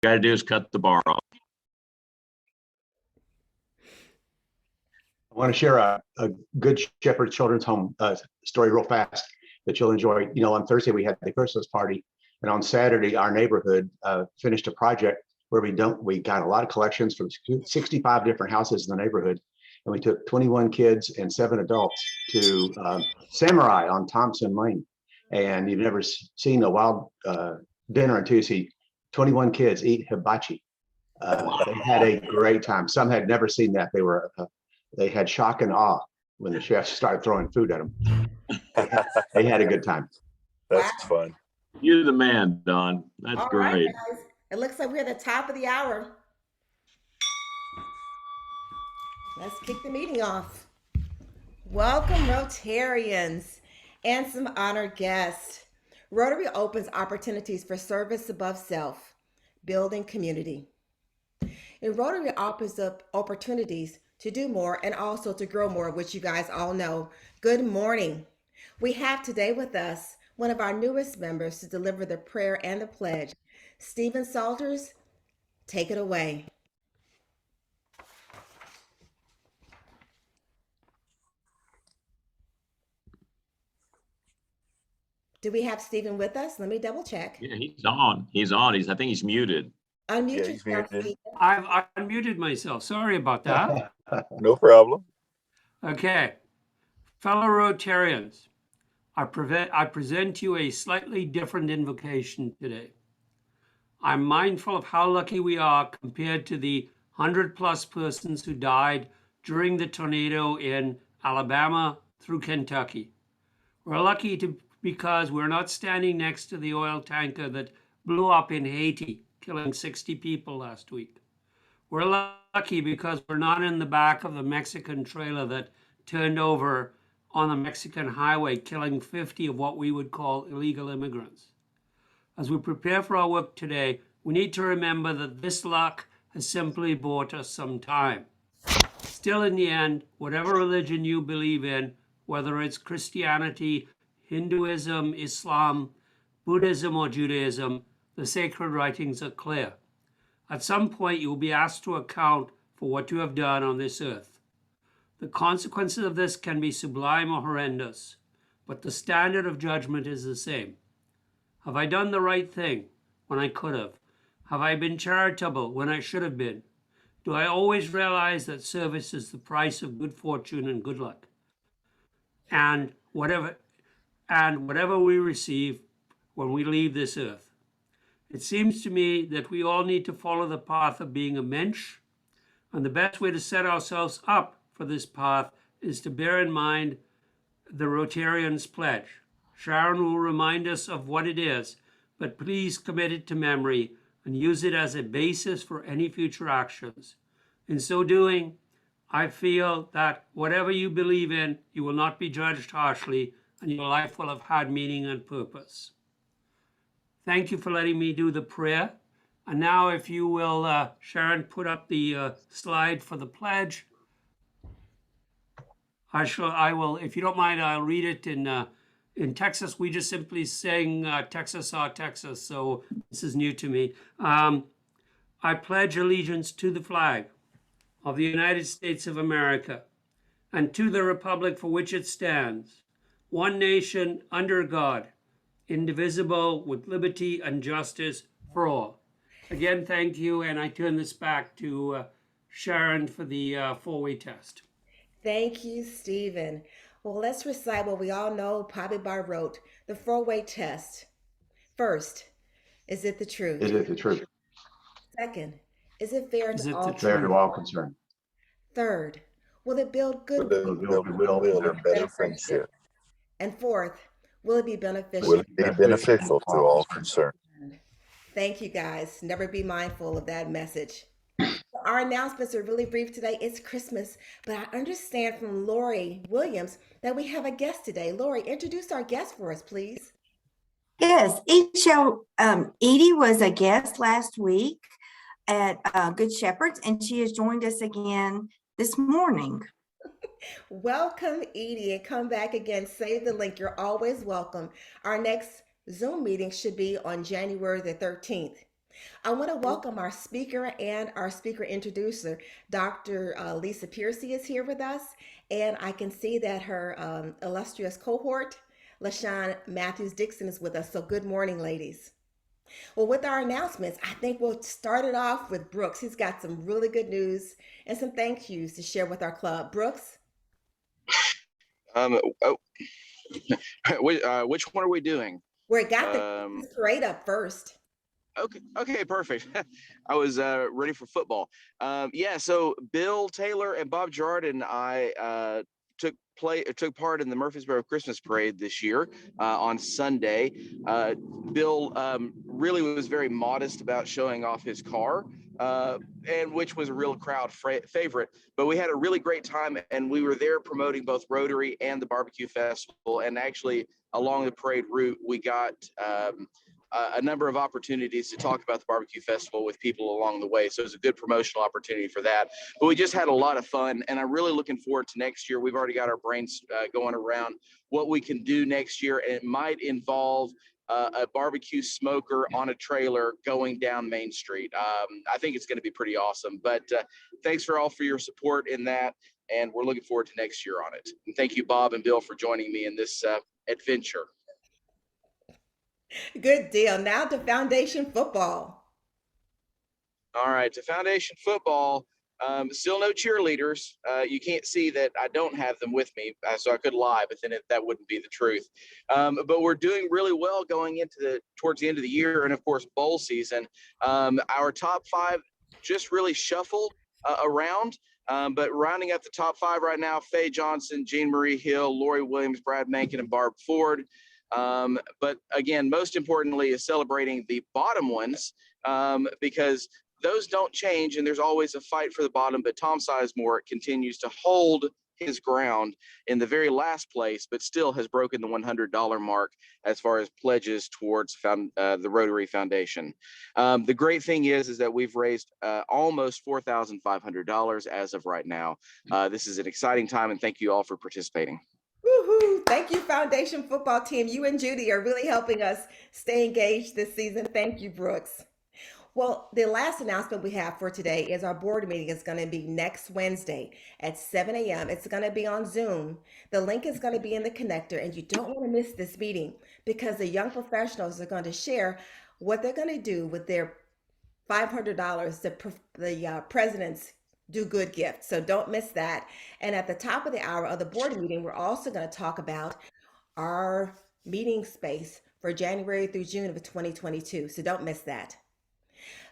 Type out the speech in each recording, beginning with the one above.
got to do is cut the bar off. I want to share a Good Shepherd Children's Home story real fast that you'll enjoy. You know, on Thursday we had the Christmas party, and on Saturday our neighborhood finished a project where we got a lot of collections from 65 different houses in the neighborhood, and we took 21 kids and 7 adults to Samurai on Thompson Lane. And you've never seen a wild dinner until you see 21 kids eat hibachi. They had a great time. Some had never seen that. They had shock and awe when the chefs started throwing food at them. They had a good time. That's fun. You're the man, Don. That's All great. right, guys. It looks like we're at the top of the hour. Let's kick the meeting off. Welcome, Rotarians, and some honored guests. Rotary opens opportunities for service above self, building community. And Rotary opens up opportunities to do more and also to grow more, which you guys all know. Good morning. We have today with us one of our newest members to deliver the prayer and the pledge. Stephen Salters, take it away. Do we have Stephen with us? Let me double check. Yeah, he's on. I think he's muted. Unmute Yeah, he's yourself, muted. Stephen. I've unmuted myself. Sorry about that. No problem. Okay. Fellow Rotarians, I present to you a slightly different invocation today. I'm mindful of how lucky we are compared to the 100+ persons who died during the tornado in Alabama through Kentucky. We're lucky because we're not standing next to the oil tanker that blew up in Haiti, killing 60 people last week. We're lucky because we're not in the back of the Mexican trailer that turned over on the Mexican highway, killing 50 of what we would call illegal immigrants. As we prepare for our work today, we need to remember that this luck has simply bought us some time. Still, in the end, whatever religion you believe in, whether it's Christianity, Hinduism, Islam, Buddhism, or Judaism, the sacred writings are clear. At some point, you will be asked to account for what you have done on this earth. The consequences of this can be sublime or horrendous, but the standard of judgment is the same. Have I done the right thing when I could have? Have I been charitable when I should have been? Do I always realize that service is the price of good fortune and good luck? And whatever we receive when we leave this earth. It seems to me that we all need to follow the path of being a mensch, and the best way to set ourselves up for this path is to bear in mind the Rotarian's pledge. Sharon will remind us of what it is, but please commit it to memory and use it as a basis for any future actions. In so doing, I feel that whatever you believe in, you will not be judged harshly, and your life will have had meaning and purpose. Thank you for letting me do the prayer. And now, if you will, Sharon, put up the slide for the pledge. I will, if you don't mind, I'll read it in Texas. We just simply sing Texas, our Texas, so this is new to me. I pledge allegiance to the flag of the United States of America and to the republic for which it stands, one nation under God, indivisible, with liberty and justice for all. Again, thank you, and I turn this back to Sharon for the four-way test. Thank you, Stephen. Well, let's recite what we all know, probably by rote, the four-way test. First, is it the truth? Is it the truth? Second, is it fair Is to it all? the Fair truth? to all concerned. Third, will it build good? Will build a better friendship. And fourth, will it be beneficial? Will it be beneficial to all concerned? Thank you, guys. Never be mindful of that message. Our announcements are really brief today. It's Christmas, but I understand from Lori Williams that we have a guest today. Lori, introduce our guest for us, please. Yes, Edie was a guest last week at Good Shepherds, and she has joined us again this morning. Welcome, Edie, and come back again. Save the link. You're always welcome. Our next Zoom meeting should be on January the 13th. I want to welcome our speaker and our speaker introducer. Dr. Lisa Piercey is here with us, and I can see that her illustrious cohort, LaShan Mathews-Dixon, is with us. So good morning, ladies. Well, with our announcements, I think we'll start it off with Brooks. He's got some really good news and some thank yous to share with our club. Brooks? Oh, which one are we doing? We got the parade up first. Okay, perfect. I was ready for football. Yeah, so Bill Taylor and Bob Gerard and I took part in the Murfreesboro Christmas Parade this year on Sunday. Bill really was very modest about showing off his car, and which was a real crowd favorite. But we had a really great time, and we were there promoting both Rotary and the Barbecue Festival. And actually, along the parade route, we got a number of opportunities to talk about the Barbecue Festival with people along the way. So it was a good promotional opportunity for that. But we just had a lot of fun, and I'm really looking forward to next year. We've already got our brains going around what we can do next year, and it might involve a barbecue smoker on a trailer going down Main Street. I think it's going to be pretty awesome. But thanks for your support in that, and we're looking forward to next year on it. And thank you, Bob and Bill, for joining me in this adventure. Good deal. Now to Foundation Football. All right, to Foundation Football. Still no cheerleaders. You can't see that I don't have them with me, so I could lie, but then that wouldn't be the truth. But we're doing really well going towards the end of the year, and of course bowl season. Our top five just really shuffled around, but rounding up the top five right now: Faye Johnson, Jean Marie Hill, Lori Williams, Brad Mankin, and Barb Ford. But again, most importantly is celebrating the bottom ones, because those don't change, and there's always a fight for the bottom. But Tom Sizemore continues to hold his ground in the very last place, but still has broken the $100 mark as far as pledges towards the Rotary Foundation. The great thing is that we've raised almost $4,500 as of right now. This is an exciting time, and thank you all for participating. Woohoo! Thank you, Foundation Football Team. You and Judy are really helping us stay engaged this season. Thank you, Brooks. Well, the last announcement we have for today is our board meeting is going to be next Wednesday at 7 a.m. It's going to be on Zoom. The link is going to be in the connector, and you don't want to miss this meeting because the young professionals are going to share what they're going to do with their $500, the president's do good gift. So don't miss that. And at the top of the hour of the board meeting, we're also going to talk about our meeting space for January through June of 2022. So don't miss that.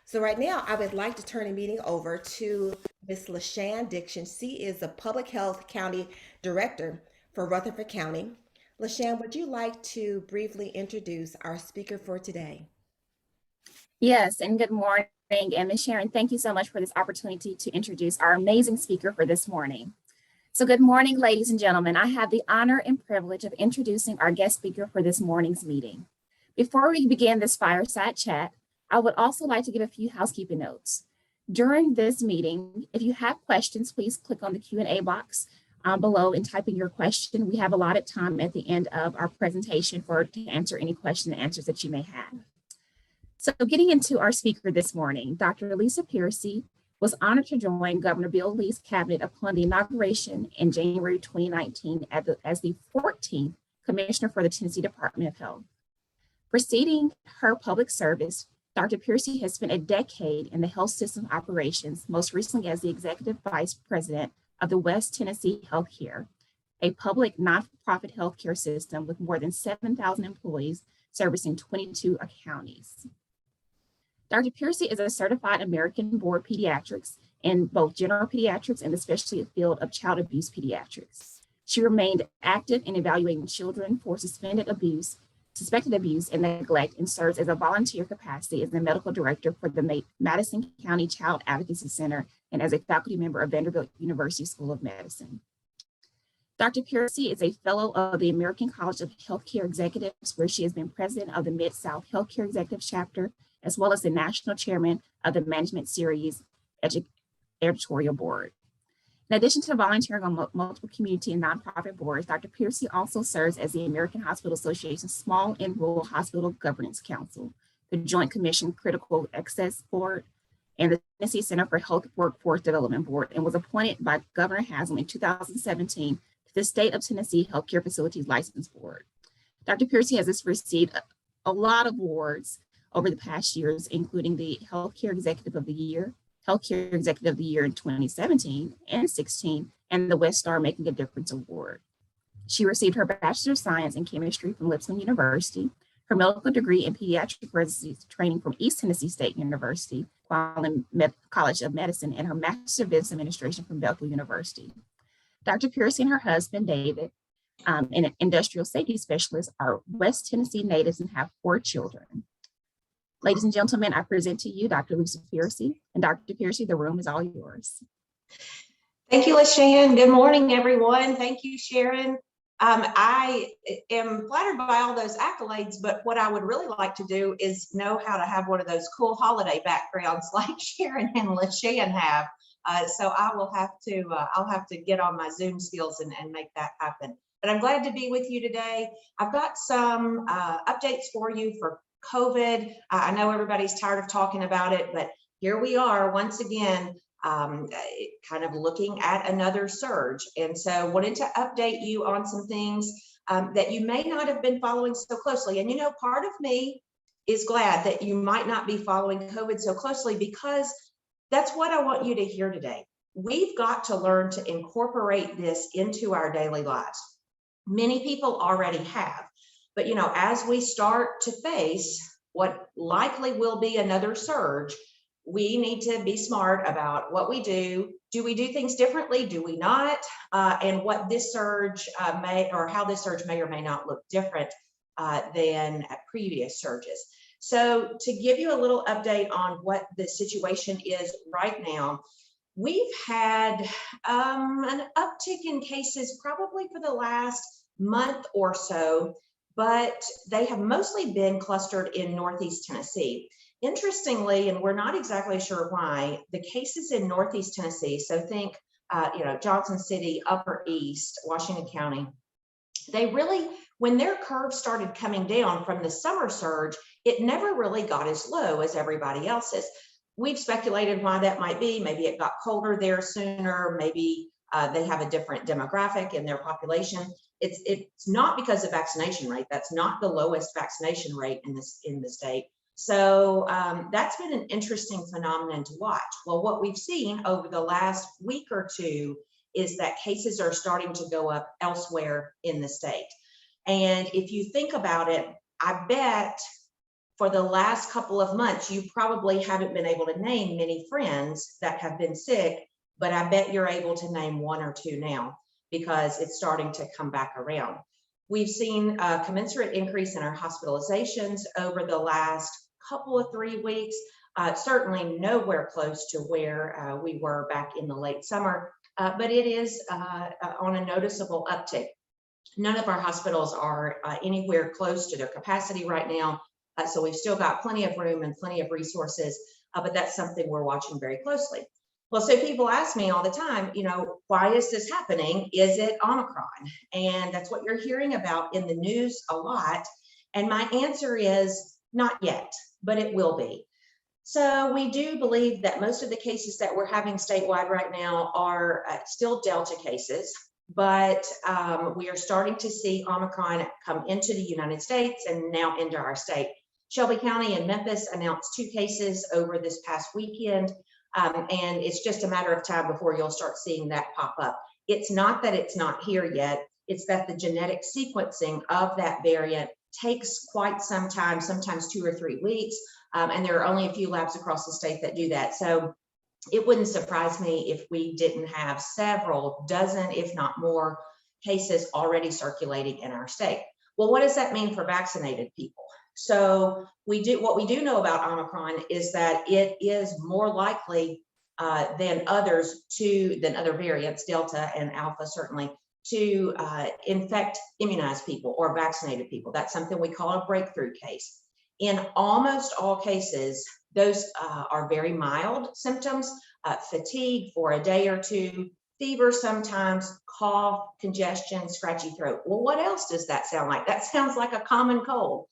So right now, I would like to turn the meeting over to Ms. LaShan Dixon. She is the Public Health County Director for Rutherford County. LaShan, would you like to briefly introduce our speaker for today? Yes, and good morning. And Ms. Sharon, thank you so much for this opportunity to introduce our amazing speaker for this morning. So good morning, ladies and gentlemen. I have the honor and privilege of introducing our guest speaker for this morning's meeting. Before we begin this fireside chat, I would also like to give a few housekeeping notes. During this meeting, if you have questions, please click on the Q&A box below and type in your question. We have allotted time at the end of our presentation to answer any question and answers that you may have. So getting into our speaker this morning, Dr. Lisa Piercey was honored to join Governor Bill Lee's cabinet upon the inauguration in January 2019 as the 14th Commissioner for the Tennessee Department of Health. Preceding her public service, Dr. Piercey has spent a decade in the health system operations, most recently as the Executive Vice President of the West Tennessee Healthcare, a public not-for-profit healthcare system with more than 7,000 employees servicing 22 counties. Dr. Piercey is a certified American board pediatrics in both general pediatrics and the specialty field of child abuse pediatrics. She remained active in evaluating children for suspected abuse and neglect, and serves as a volunteer capacity as the medical director for the Madison County Child Advocacy Center and as a faculty member of Vanderbilt University School of Medicine. Dr. Piercey is a fellow of the American College of Healthcare Executives, where she has been president of the Mid-South Healthcare Executive Chapter, as well as the national chairman of the Management Series Editorial Board. In addition to volunteering on multiple community and nonprofit boards, Dr. Piercey also serves as the American Hospital Association's Small and Rural Hospital Governance Council, the Joint Commission Critical Access Board, and the Tennessee Center for Health Workforce Development Board, and was appointed by Governor Haslam in 2017 to the State of Tennessee Healthcare Facilities License Board. Dr. Piercey has received a lot of awards over the past years, including the Healthcare Executive of the Year in 2017 and 16, and the West Star Making a Difference Award. She received her Bachelor of Science in Chemistry from Lipscomb University, her medical degree in pediatric residency training from East Tennessee State University, College of Medicine, and her Master's of Business Administration from Bethel University. Dr. Piercey and her husband, David, an industrial safety specialist, are West Tennessee natives and have 4 children. Ladies and gentlemen, I present to you Dr. Lisa Piercey. And Dr. Piercey, the room is all yours. Thank you, LaShan. Good morning, everyone. Thank you, Sharon. I am flattered by all those accolades, but what I would really like to do is know how to have one of those cool holiday backgrounds like Sharon and LaShan have. So I'll have to get on my Zoom skills and make that happen. But I'm glad to be with you today. I've got some updates for you for COVID. I know everybody's tired of talking about it, but here we are once again, kind of looking at another surge. And so wanted to update you on some things that you may not have been following so closely. And part of me is glad that you might not be following COVID so closely, because that's what I want you to hear today. We've got to learn to incorporate this into our daily lives. Many people already have, but as we start to face what likely will be another surge, we need to be smart about what we do. Do we do things differently? Do we not? And what this surge how this surge may or may not look different than previous surges. So to give you a little update on what the situation is right now, we've had an uptick in cases probably for the last month or so, but they have mostly been clustered in Northeast Tennessee. Interestingly, and we're not exactly sure why, the cases in Northeast Tennessee, so think, Johnson City, Upper East, Washington County, they really, when their curve started coming down from the summer surge, it never really got as low as everybody else's. We've speculated why that might be. Maybe it got colder there sooner. Maybe they have a different demographic in their population. It's not because of vaccination rate. That's not the lowest vaccination rate in the state. So that's been an interesting phenomenon to watch. Well, what we've seen over the last week or two is that cases are starting to go up elsewhere in the state. And if you think about it, I bet for the last couple of months, you probably haven't been able to name many friends that have been sick, but I bet you're able to name 1 or 2 now, because it's starting to come back around. We've seen a commensurate increase in our hospitalizations over the last couple of 3 weeks, certainly nowhere close to where we were back in the late summer, but it is on a noticeable uptick. None of our hospitals are anywhere close to their capacity right now, so we've still got plenty of room and plenty of resources, but that's something we're watching very closely. Well, so people ask me all the time, why is this happening? Is it Omicron? And that's what you're hearing about in the news a lot. And my answer is not yet, but it will be. So we do believe that most of the cases that we're having statewide right now are still Delta cases, but we are starting to see Omicron come into the United States and now into our state. Shelby County and Memphis announced 2 cases over this past weekend. And it's just a matter of time before you'll start seeing that pop up. It's not that it's not here yet, it's that the genetic sequencing of that variant takes quite some time, sometimes 2 or 3 weeks, and there are only a few labs across the state that do that. So it wouldn't surprise me if we didn't have several dozen, if not more, cases already circulating in our state. Well, what does that mean for vaccinated people? So what we do know about Omicron is that it is more likely than other variants, Delta and Alpha certainly, to infect immunized people or vaccinated people. That's something we call a breakthrough case. In almost all cases, those are very mild symptoms, fatigue for a day or 2, fever sometimes, cough, congestion, scratchy throat. Well, what else does that sound like? That sounds like a common cold.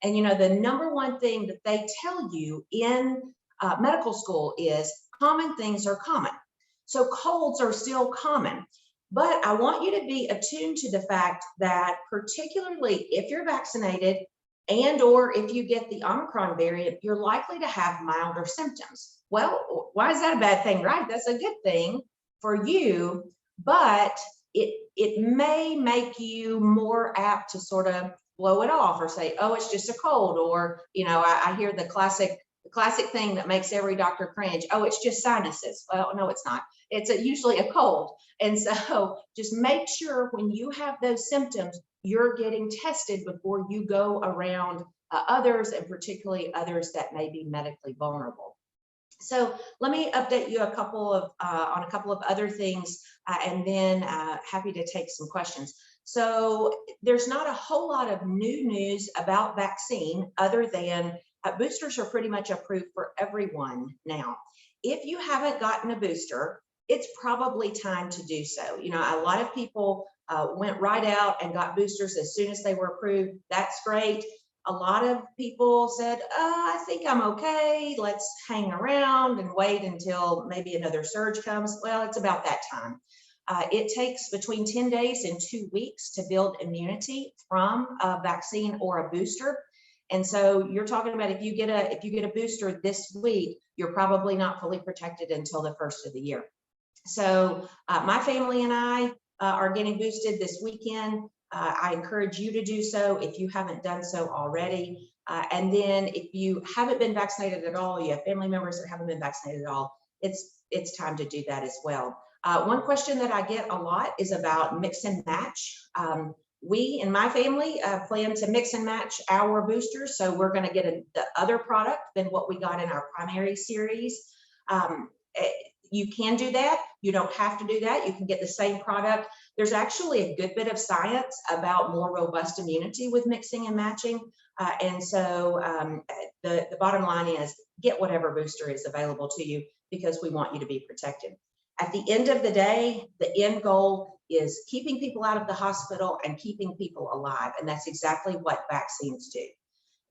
And you know, the number one thing that they tell you in medical school is common things are common. So colds are still common. But I want you to be attuned to the fact that particularly if you're vaccinated and or if you get the Omicron variant, you're likely to have milder symptoms. Well, why is that a bad thing, right? That's a good thing for you, but it may make you more apt to sort of blow it off or say, oh, it's just a cold. Or, you know, I hear the classic thing that makes every doctor cringe. Oh, it's just sinuses. Well, no, it's not. It's usually a cold. And so just make sure when you have those symptoms, you're getting tested before you go around others, and particularly others that may be medically vulnerable. So let me update you on a couple of other things, and then happy to take some questions. So there's not a whole lot of new news about vaccine other than boosters are pretty much approved for everyone now. If you haven't gotten a booster, it's probably time to do so. You know, a lot of people went right out and got boosters as soon as they were approved. That's great. A lot of people said, I think I'm okay. Let's hang around and wait until maybe another surge comes. Well, it's about that time. It takes between 10 days and 2 weeks to build immunity from a vaccine or a booster. And so you're talking about if you get a booster this week, you're probably not fully protected until the first of the year. So my family and I are getting boosted this weekend. I encourage you to do so if you haven't done so already. And then if you haven't been vaccinated at all, you have family members that haven't been vaccinated at all, it's time to do that as well. One question that I get a lot is about mix and match. We in my family plan to mix and match our boosters. So we're going to get the other product than what we got in our primary series. You can do that. You don't have to do that. You can get the same product. There's actually a good bit of science about more robust immunity with mixing and matching. And so the bottom line is get whatever booster is available to you because we want you to be protected. At the end of the day, the end goal is keeping people out of the hospital and keeping people alive. And that's exactly what vaccines do.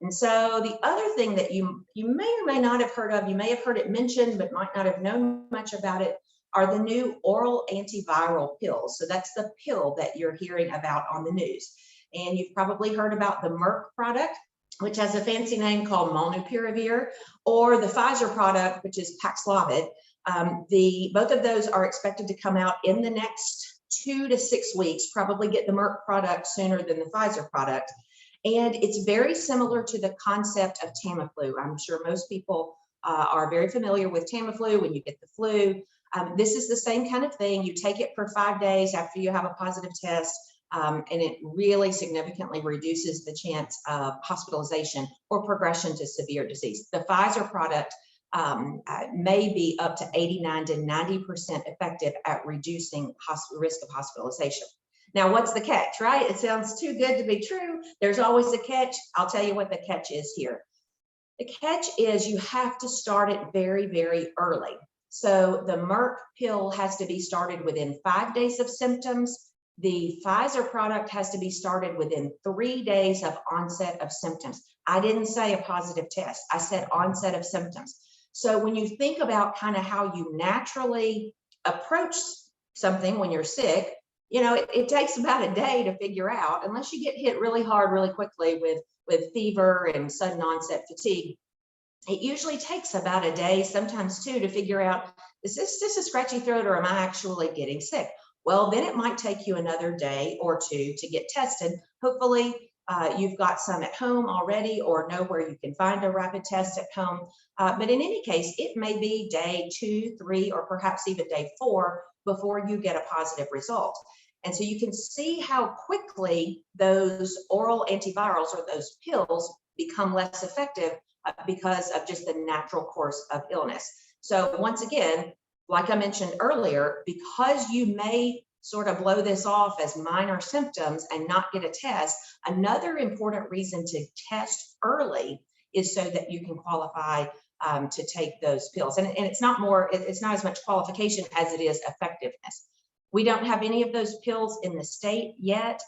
And so the other thing that you may or may not have heard of, you may have heard it mentioned, but might not have known much about it, are the new oral antiviral pills. So that's the pill that you're hearing about on the news. And you've probably heard about the Merck product, which has a fancy name called Molnupiravir, or the Pfizer product, which is Paxlovid. Both of those are expected to come out in the next 2 to 6 weeks, probably get the Merck product sooner than the Pfizer product. And it's very similar to the concept of Tamiflu. I'm sure most people are very familiar with Tamiflu when you get the flu. This is the same kind of thing. You take it for 5 days after you have a positive test, and it really significantly reduces the chance of hospitalization or progression to severe disease. The Pfizer product may be up to 89 to 90% effective at reducing risk of hospitalization. Now, what's the catch, right? It sounds too good to be true. There's always a catch. I'll tell you what the catch is here. The catch is you have to start it very, very early. So the Merck pill has to be started within 5 days of symptoms. The Pfizer product has to be started within 3 days of onset of symptoms. I didn't say a positive test. I said onset of symptoms. So when you think about kind of how you naturally approach something when you're sick, you know, it takes about a day to figure out, unless you get hit really hard, really quickly with fever and sudden onset fatigue. It usually takes about a day, sometimes 2, to figure out, is this just a scratchy throat or am I actually getting sick? Well, then it might take you another day or 2 to get tested. Hopefully you've got some at home already or know where you can find a rapid test at home. But in any case, it may be day 2, 3, or perhaps even day 4 before you get a positive result. And so you can see how quickly those oral antivirals or those pills become less effective because of just the natural course of illness. So once again, like I mentioned earlier, because you may sort of blow this off as minor symptoms and not get a test, another important reason to test early is so that you can qualify to take those pills. And it's not as much qualification as it is effectiveness. We don't have any of those pills in the state yet.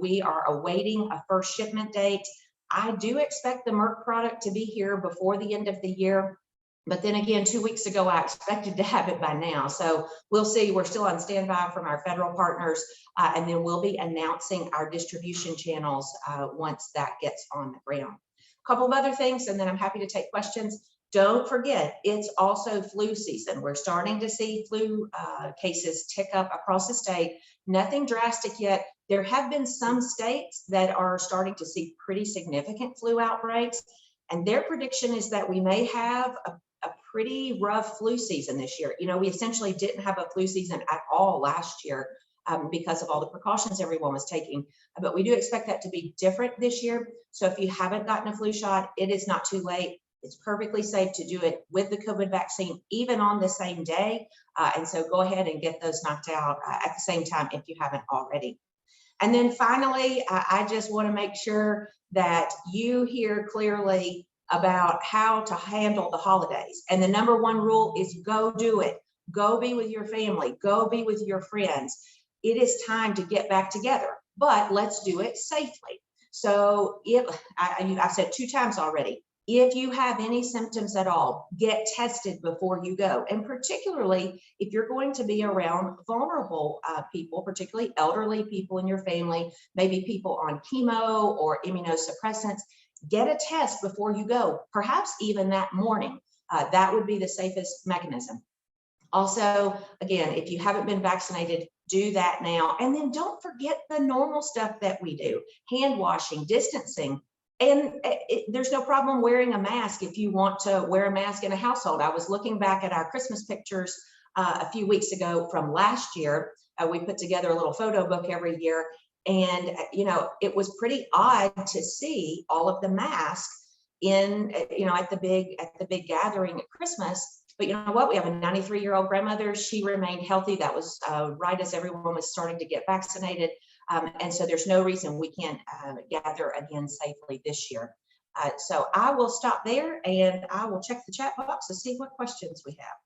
We are awaiting a first shipment date. I do expect the Merck product to be here before the end of the year. But then again, 2 weeks ago, I expected to have it by now. So we'll see. We're still on standby from our federal partners, and then we'll be announcing our distribution channels once that gets on the ground. A couple of other things, and then I'm happy to take questions. Don't forget, it's also flu season. We're starting to see flu cases tick up across the state. Nothing drastic yet. There have been some states that are starting to see pretty significant flu outbreaks, and their prediction is that we may have a pretty rough flu season this year. You know, we essentially didn't have a flu season at all last year because of all the precautions everyone was taking, but we do expect that to be different this year. So if you haven't gotten a flu shot, it is not too late. It's perfectly safe to do it with the COVID vaccine, even on the same day. And so go ahead and get those knocked out at the same time if you haven't already. And then finally, I just want to make sure that you hear clearly about how to handle the holidays. And the number one rule is go do it. Go be with your family. Go be with your friends. It is time to get back together, but let's do it safely. So I've said 2 times already, if you have any symptoms at all, get tested before you go. And particularly if you're going to be around vulnerable people, particularly elderly people in your family, maybe people on chemo or immunosuppressants, get a test before you go, perhaps even that morning. That would be the safest mechanism. Also, again, if you haven't been vaccinated, do that now. And then don't forget the normal stuff that we do, hand washing, distancing. And there's no problem wearing a mask if you want to wear a mask in a household. I was looking back at our Christmas pictures a few weeks ago from last year. We put together a little photo book every year. And, you know, it was pretty odd to see all of the masks in, you know, at the big gathering at Christmas. But you know what? We have a 93-year-old grandmother. She remained healthy. That was right as everyone was starting to get vaccinated. And so there's no reason we can't gather again safely this year. So I will stop there and I will check the chat box to see what questions we have.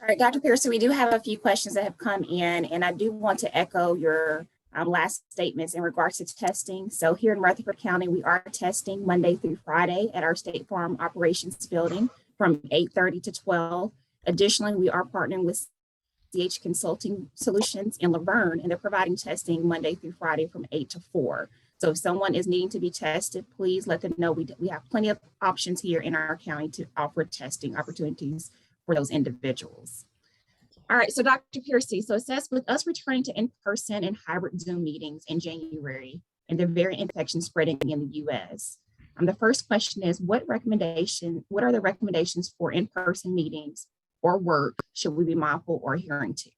All right, Dr. Piercey, we do have a few questions that have come in, and I do want to echo your last statements in regards to testing. So here in Rutherford County, we are testing Monday through Friday at our State Farm Operations Building from 8:30 to 12. Additionally, we are partnering with CH Consulting Solutions in Laverne, and they're providing testing Monday through Friday from 8 to 4. So if someone is needing to be tested, please let them know. We have plenty of options here in our county to offer testing opportunities for those individuals. All right, so Dr. Piercey, so it says with us returning to in-person and hybrid Zoom meetings in January and the variant infection spreading in the US, the first question is, what are the recommendations for in-person meetings or work should we be mindful or adhering to?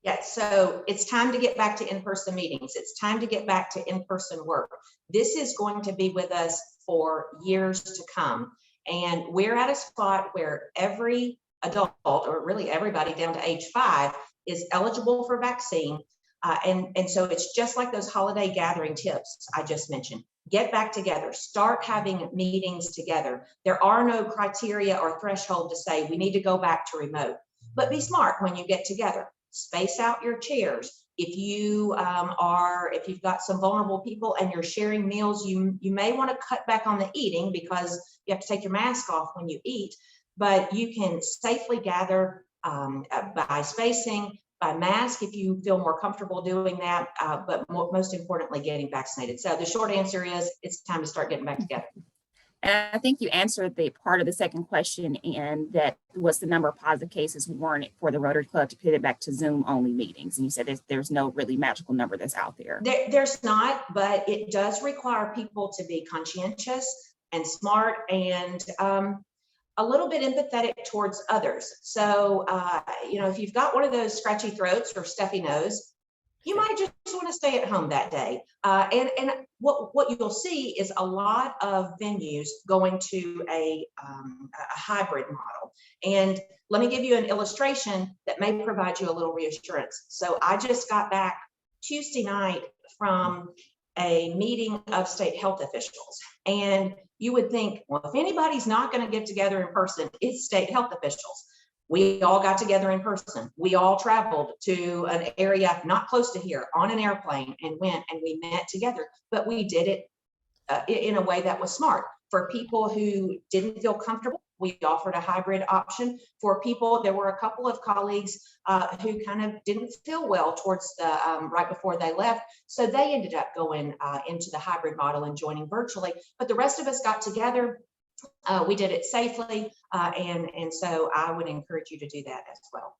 Yes, so it's time to get back to in-person meetings. It's time to get back to in-person work. This is going to be with us for years to come. And we're at a spot where every adult, or really everybody down to age 5, is eligible for vaccine. And so it's just like those holiday gathering tips I just mentioned. Get back together, start having meetings together. There are no criteria or threshold to say we need to go back to remote, but be smart when you get together. Space out your chairs. If you've got some vulnerable people and you're sharing meals, you may want to cut back on the eating because you have to take your mask off when you eat, but you can safely gather by spacing, by mask if you feel more comfortable doing that, but most importantly, getting vaccinated. So the short answer is it's time to start getting back together. And I think you answered the part of the second question, and that was the number of positive cases warranted for the Rotary Club to pivot back to Zoom only meetings. And you said there's no really magical number that's out there. There's not, but it does require people to be conscientious and smart and a little bit empathetic towards others. So, if you've got one of those scratchy throats or stuffy nose, you might just want to stay at home that day. And what you'll see is a lot of venues going to a hybrid model. And let me give you an illustration that may provide you a little reassurance. So I just got back Tuesday night from a meeting of state health officials. And you would think, well, if anybody's not going to get together in person, it's state health officials. We all got together in person. We all traveled to an area not close to here on an airplane and went and we met together, but we did it in a way that was smart. For people who didn't feel comfortable, we offered a hybrid option. For people, there were a couple of colleagues who kind of didn't feel well towards the right before they left, so they ended up going into the hybrid model and joining virtually. But the rest of us got together. We did it safely, and so I would encourage you to do that as well.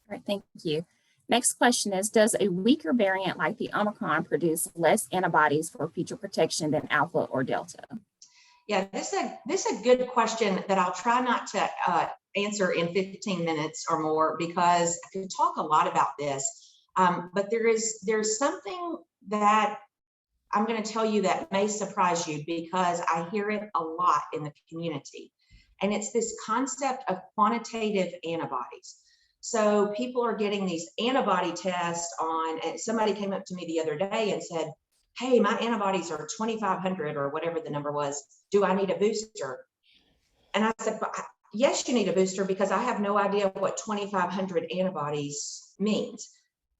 All right, thank you. Next question is, does a weaker variant like the Omicron produce less antibodies for future protection than Alpha or Delta? Yeah, this is a good question that I'll try not to answer in 15 minutes or more, because I could talk a lot about this. But there's something that I'm going to tell you that may surprise you, because I hear it a lot in the community. And it's this concept of quantitative antibodies. So people are getting these antibody tests on, and somebody came up to me the other day and said, hey, my antibodies are 2,500 or whatever the number was. Do I need a booster? And I said, yes, you need a booster, because I have no idea what 2,500 antibodies means.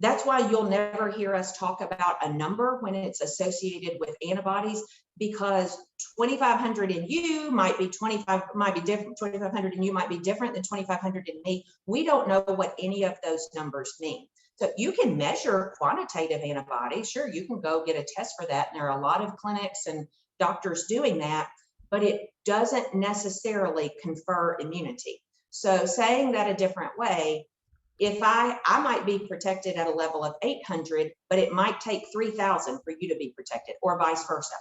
That's why you'll never hear us talk about a number when it's associated with antibodies, because 2,500 in you might be 2,500 in you might be different than 2,500 in me. We don't know what any of those numbers mean. So you can measure quantitative antibodies. Sure, you can go get a test for that. And there are a lot of clinics and doctors doing that, but it doesn't necessarily confer immunity. So saying that a different way, if I might be protected at a level of 800, but it might take 3,000 for you to be protected, or vice versa,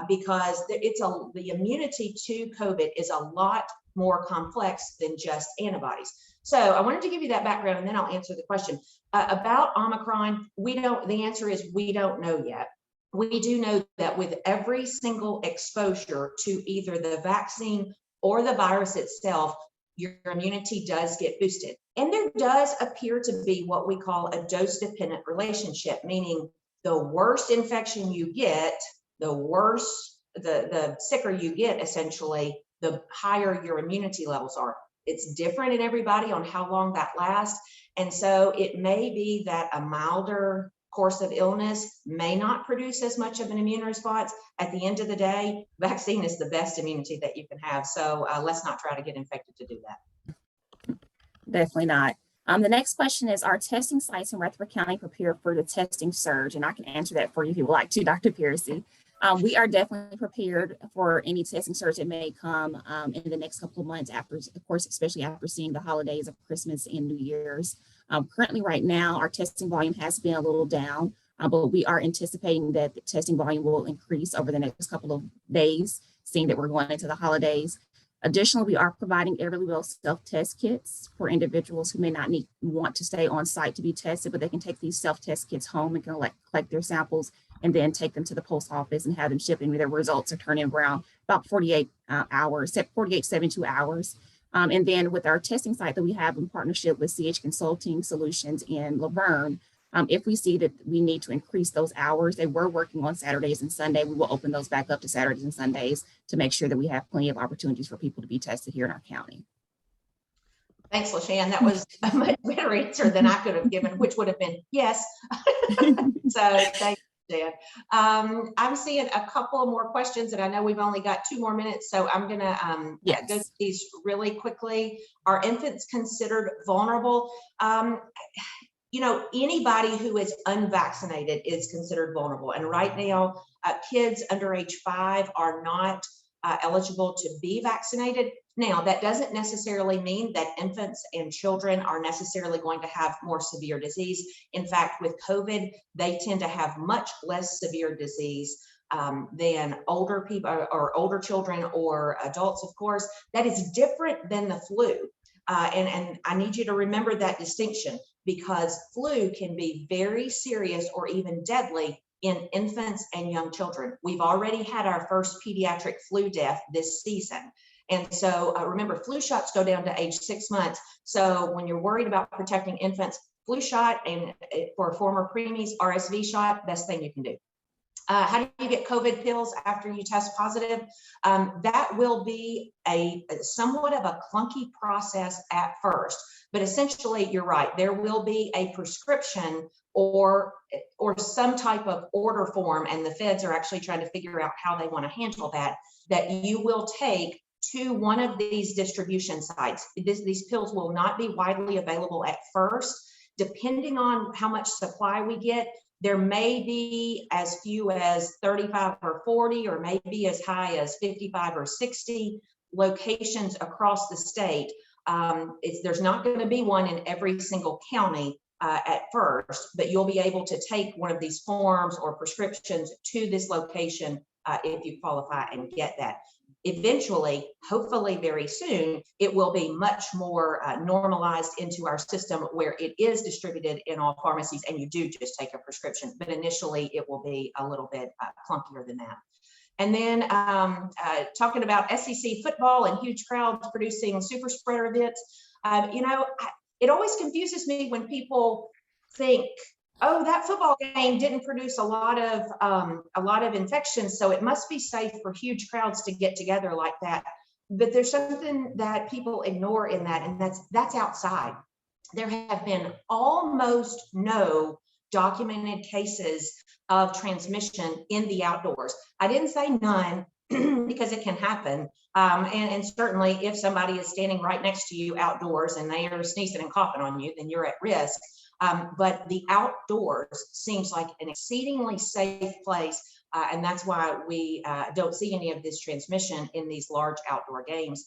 because the immunity to COVID is a lot more complex than just antibodies. So I wanted to give you that background, and then I'll answer the question about Omicron. The answer is we don't know yet. We do know that with every single exposure to either the vaccine or the virus itself, your immunity does get boosted. And there does appear to be what we call a dose-dependent relationship, meaning the worse infection you get, the sicker you get, essentially, the higher your immunity levels are. It's different in everybody on how long that lasts. And so it may be that a milder course of illness may not produce as much of an immune response. At the end of the day, vaccine is the best immunity that you can have. So let's not try to get infected to do that. Definitely not. The next question is, are testing sites in Rutherford County prepared for the testing surge? And I can answer that for you if you would like to, Dr. Piercey. We are definitely prepared for any testing surge that may come in the next couple of months after, of course, especially after seeing the holidays of Christmas and New Year's. Currently, right now, our testing volume has been a little down, but we are anticipating that the testing volume will increase over the next couple of days, seeing that we're going into the holidays. Additionally, we are providing Everlywell self-test kits for individuals who may not want to stay on site to be tested, but they can take these self-test kits home and collect their samples and then take them to the post office and have them shipped, and their results are turning around about 48 hours, 72 hours. And then with our testing site that we have in partnership with CH Consulting Solutions in Laverne, if we see that we need to increase those hours, they were working on Saturdays and Sundays, we will open those back up to Saturdays and Sundays to make sure that we have plenty of opportunities for people to be tested here in our county. Thanks, LaShan. That was a much better answer than I could have given, which would have been yes. So thank you, Dan. I'm seeing a couple more questions, and I know we've only got 2 more minutes, so I'm going to go through these really quickly. Are infants considered vulnerable? You know, anybody who is unvaccinated is considered vulnerable. And right now, kids under age 5 are not eligible to be vaccinated. Now, that doesn't necessarily mean that infants and children are necessarily going to have more severe disease. In fact, with COVID, they tend to have much less severe disease than older people or older children or adults, of course. That is different than the flu. And I need you to remember that distinction, because flu can be very serious or even deadly in infants and young children. We've already had our first pediatric flu death this season. And so remember, flu shots go down to age 6 months. So when you're worried about protecting infants, flu shot, and for former preemies, RSV shot, best thing you can do. How do you get COVID pills after you test positive? That will be a somewhat of a clunky process at first, but essentially you're right. There will be a prescription or some type of order form, and the feds are actually trying to figure out how they want to handle that you will take to one of these distribution sites. These pills will not be widely available at first. Depending on how much supply we get, there may be as few as 35 or 40, or maybe as high as 55 or 60 locations across the state. There's not going to be one in every single county at first, but you'll be able to take one of these forms or prescriptions to this location if you qualify and get that. Eventually, hopefully very soon, it will be much more normalized into our system where it is distributed in all pharmacies and you do just take a prescription. But initially, it will be a little bit clunkier than that. And then talking about SEC football and huge crowds producing super spreader events, it always confuses me when people think, oh, that football game didn't produce a lot of infections, so it must be safe for huge crowds to get together like that. But there's something that people ignore in that, and that's outside. There have been almost no documented cases of transmission in the outdoors. I didn't say none because it can happen. And certainly if somebody is standing right next to you outdoors and they are sneezing and coughing on you, then you're at risk. But the outdoors seems like an exceedingly safe place. And that's why we don't see any of this transmission in these large outdoor games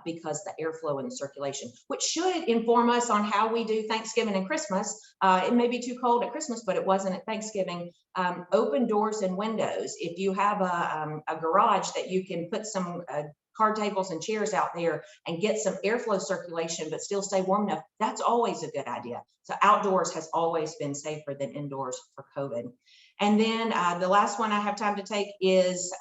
because the airflow and the circulation, which should inform us on how we do Thanksgiving and Christmas. It may be too cold at Christmas, but it wasn't at Thanksgiving. Open doors and windows. If you have a garage that you can put some card tables and chairs out there and get some airflow circulation, but still stay warm enough, that's always a good idea. So outdoors has always been safer than indoors for COVID. And then the last one I have time to take is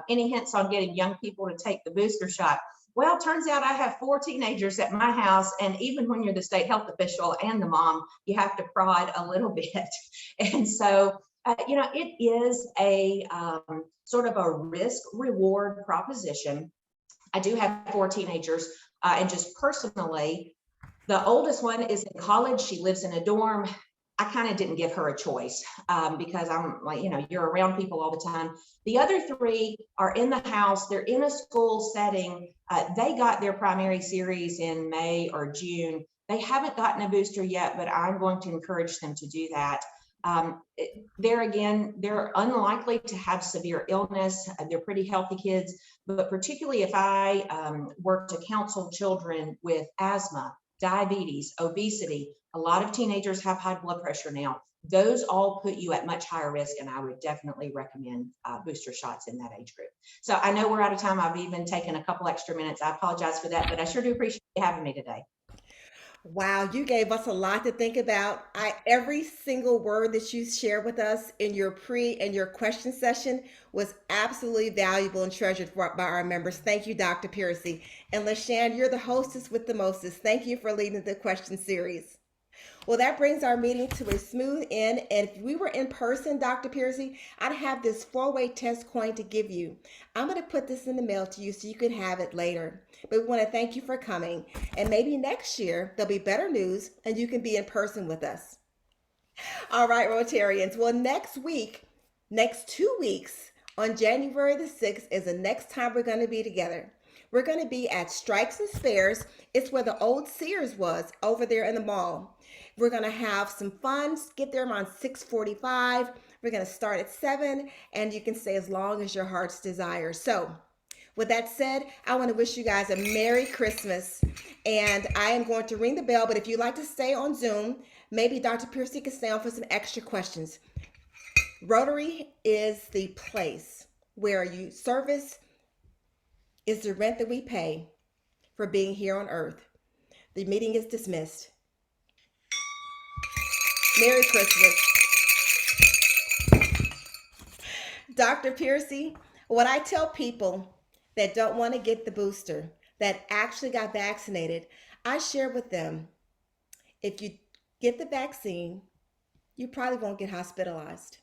any hints on getting young people to take the booster shot? Well, turns out I have 4 teenagers at my house, and even when you're the state health official and the mom, you have to prod a little bit. And so, it is a sort of a risk reward proposition. I do have 4 teenagers, and just personally, the oldest one is in college. She lives in a dorm. I kind of didn't give her a choice because I'm like, you're around people all the time. The other 3 are in the house. They're in a school setting. They got their primary series in May or June. They haven't gotten a booster yet, but I'm going to encourage them to do that. There again, they're unlikely to have severe illness. They're pretty healthy kids, but particularly if I work to counsel children with asthma, diabetes, obesity, a lot of teenagers have high blood pressure now. Those all put you at much higher risk, and I would definitely recommend booster shots in that age group. So I know we're out of time. I've even taken a couple extra minutes. I apologize for that, but I sure do appreciate you having me today. Wow, you gave us a lot to think about. Every single word that you shared with us in your and your question session was absolutely valuable and treasured by our members. Thank you, Dr. Piercey. And LaShan, you're the hostess with the mostest. Thank you for leading the question series. Well, that brings our meeting to a smooth end. And if we were in person, Dr. Piercey, I'd have this 4-way test coin to give you. I'm going to put this in the mail to you so you can have it later. But we want to thank you for coming. And maybe next year there'll be better news and you can be in person with us. All right, Rotarians. Well, next 2 weeks, on January the 6th is the next time we're going to be together. We're going to be at Strikes and Spares. It's where the old Sears was over there in the mall. We're going to have some fun. Get there around 6:45. We're going to start at 7, and you can stay as long as your heart's desire. So with that said, I want to wish you guys a Merry Christmas, and I am going to ring the bell, but if you'd like to stay on Zoom, maybe Dr. Piercey can stay on for some extra questions. Rotary is the place where service is the rent that we pay for being here on earth. The meeting is dismissed. Merry Christmas. Dr. Piercey, what I tell people that don't want to get the booster, that actually got vaccinated, I share with them, if you get the vaccine, you probably won't get hospitalized.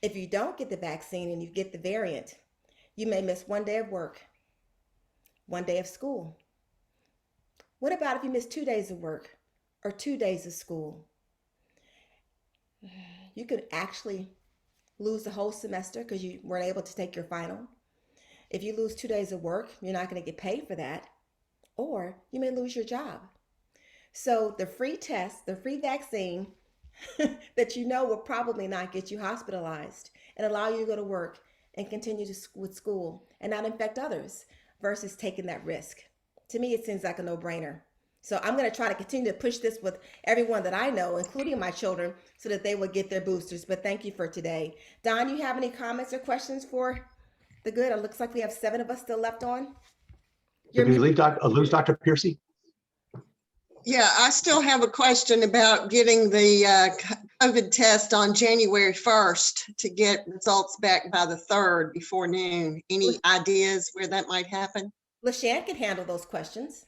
If you don't get the vaccine and you get the variant, you may miss 1 day of work, 1 day of school. What about if you miss 2 days of work or 2 days of school? You could actually lose the whole semester because you weren't able to take your final. If you lose 2 days of work, you're not going to get paid for that, or you may lose your job. So the free test, the free vaccine that you know will probably not get you hospitalized and allow you to go to work and continue with school and not infect others versus taking that risk. To me, it seems like a no-brainer. So I'm going to try to continue to push this with everyone that I know, including my children, so that they will get their boosters. But thank you for today. Don, you have any comments or questions for the good? It looks like we have 7 of us still left on. Did we lose Dr. Piercey? Yeah, I still have a question about getting the COVID test on January 1st to get results back by the 3rd before noon. Any ideas where that might happen? LaShan can handle those questions.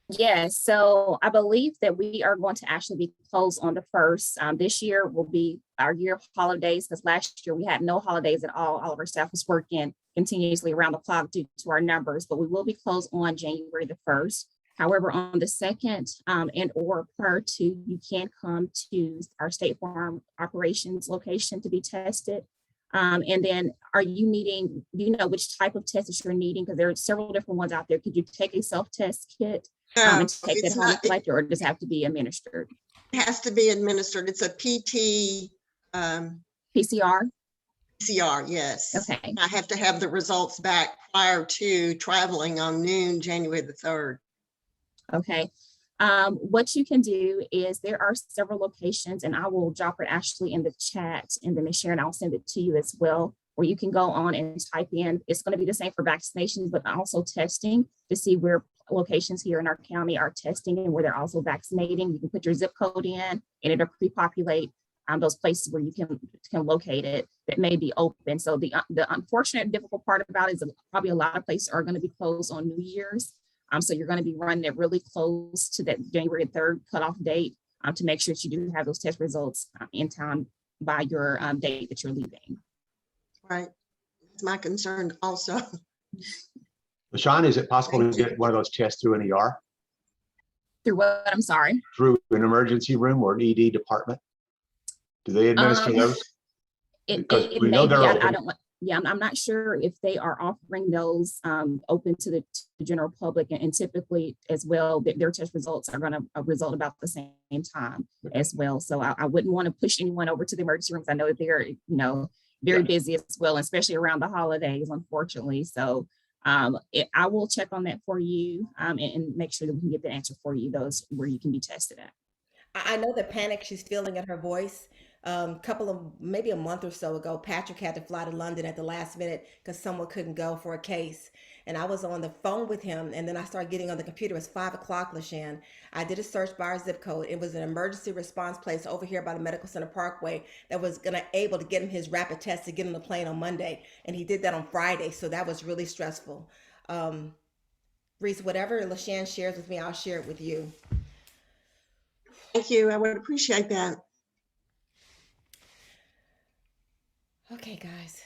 Yes, so I believe that we are going to actually be closed on the 1st. This year will be our year of holidays because last year we had no holidays at all. All of our staff was working continuously around the clock due to our numbers, but we will be closed on January the 1st. However, on the 2nd and or prior to, you can come to our State Farm operations location to be tested. And then are you needing, do you know which type of test that you're needing? Because there are several different ones out there. Could you take a self-test kit and take that home and collect it, or does it have to be administered? It has to be administered. It's a PT. PCR? PCR, yes. Okay. I have to have the results back prior to traveling on noon, January the 3rd. Okay. What you can do is there are several locations, and I will drop it actually in the chat, and then Sharon, I'll send it to you as well, where you can go on and type in. It's going to be the same for vaccinations, but also testing to see where locations here in our county are testing and where they're also vaccinating. You can put your zip code in, and it'll pre-populate those places where you can locate it that may be open. So the unfortunate difficult part about it is probably a lot of places are going to be closed on New Year's. So you're going to be running it really close to that January 3rd cutoff date to make sure that you do have those test results in time by your date that you're leaving. Right. That's my concern also. LaShan, is it possible to get one of those tests through an ER? Through what? I'm sorry. Through an emergency room or an ED department? Do they administer those? It we may know be. they're I open. don't want. Yeah, I'm not sure if they are offering those open to the general public, and typically as well, their test results are going to result about the same time as well. So I wouldn't want to push anyone over to the emergency rooms. I know that they're, very busy as well, especially around the holidays, unfortunately. So I will check on that for you and make sure that we can get the answer for you, those where you can be tested at. I know the panic she's feeling in her voice. Maybe a month or so ago, Patrick had to fly to London at the last minute because someone couldn't go for a case. And I was on the phone with him, and then I started getting on the computer. It was 5 o'clock, LaShan. I did a search by our zip code. It was an emergency response place over here by the Medical Center Parkway that was able to get him his rapid test to get on the plane on Monday. And he did that on Friday. So that was really stressful. Reese, whatever LaShan shares with me, I'll share it with you. Thank you. I would appreciate that. Okay, guys.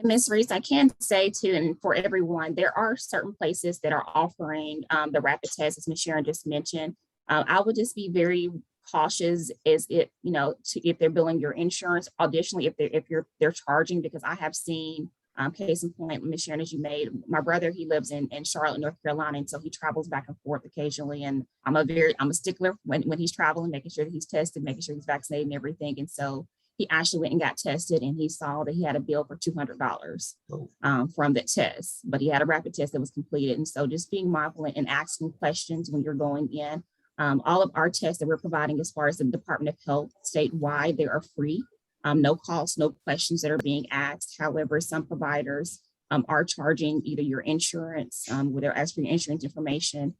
Ms. Reese, I can say too, and for everyone, there are certain places that are offering the rapid test, as Ms. Sharon just mentioned. I would just be very cautious as if they're billing your insurance. Additionally, if they're charging, because I have seen case in point, Ms. Sharon, as you made, my brother, he lives in Charlotte, North Carolina, and so he travels back and forth occasionally. And I'm a stickler when he's traveling, making sure that he's tested, making sure he's vaccinated and everything. And so he actually went and got tested, and he saw that he had a bill for $200 from that test, but he had a rapid test that was completed. And so just being mindful and asking questions when you're going in. All of our tests that we're providing as far as the Department of Health statewide, they are free. No cost, no questions that are being asked. However, some providers are charging either your insurance, where they're asking for your insurance information,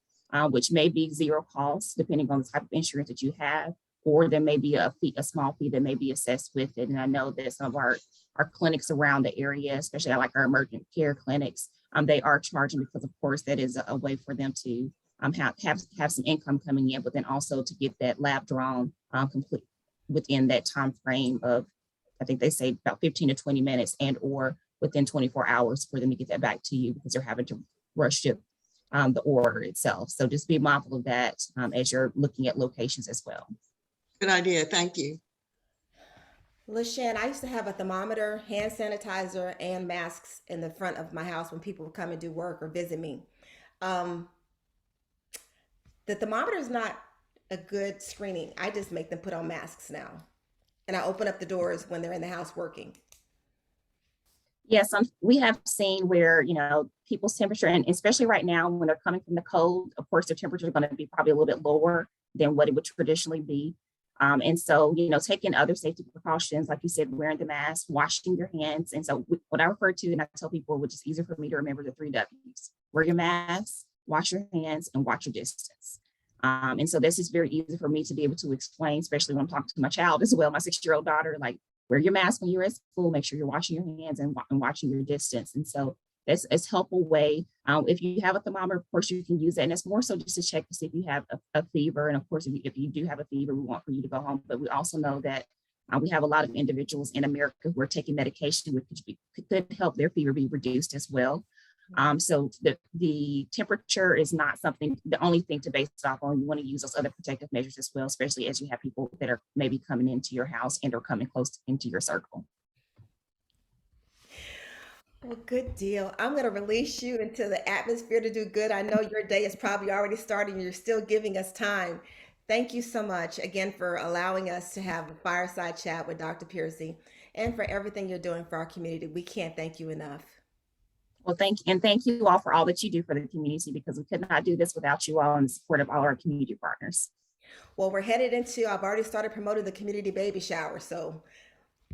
which may be zero cost, depending on the type of insurance that you have, or there may be a small fee that may be assessed with it. And I know that some of our clinics around the area, especially like our emergent care clinics, they are charging because, of course, that is a way for them to have some income coming in, but then also to get that lab drawn complete within that time frame of I think they say about 15 to 20 minutes and or within 24 hours for them to get that back to you because they're having to rush ship the order itself. So just be mindful of that as you're looking at locations as well. Good idea. Thank you. LaShan, I used to have a thermometer, hand sanitizer, and masks in the front of my house when people would come and do work or visit me. The thermometer is not a good screening. I just make them put on masks now. And I open up the doors when they're in the house working. Yes, we have seen where, people's temperature, and especially right now when they're coming from the cold, of course, their temperature is going to be probably a little bit lower than what it would traditionally be. And so, taking other safety precautions, like you said, wearing the mask, washing your hands. And so what I refer to, and I tell people, which is easier for me to remember, the 3 W's: wear your mask, wash your hands, and watch your distance. And so this is very easy for me to be able to explain, especially when I'm talking to my child as well, my 6-year-old daughter, like, wear your mask when you're at school, make sure you're washing your hands and watching your distance. And so that's a helpful way. If you have a thermometer, of course, you can use that. And it's more so just to check to see if you have a fever. And of course, if you do have a fever, we want for you to go home. But we also know that we have a lot of individuals in America who are taking medication, which could help their fever be reduced as well. So the temperature is not the only thing to base it off on. You want to use those other protective measures as well, especially as you have people that are maybe coming into your house and or coming close into your circle. Well, good deal. I'm going to release you into the atmosphere to do good. I know your day is probably already starting. You're still giving us time. Thank you so much again for allowing us to have a fireside chat with Dr. Piercey and for everything you're doing for our community. We can't thank you enough. Well, thank you all for all that you do for the community, because we could not do this without you all and the support of all our community partners. Well, we're headed into, I've already started promoting the community baby shower. So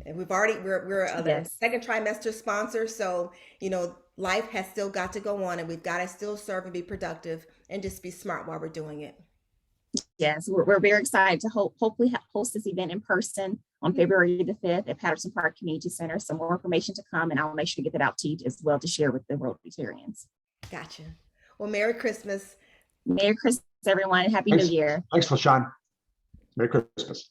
and we're the Yes. second trimester sponsor. So, life has still got to go on and we've got to still serve and be productive and just be smart while we're doing it. Yes, we're very excited to hopefully host this event in person on February the 5th at Patterson Park Community Center. Some more information to come, and I'll make sure to get that out to you as well to share with the Rotarians. Gotcha. Well, Merry Christmas. Merry Christmas, everyone. Happy Thanks. New Year. Thanks, LaShan. Merry Christmas.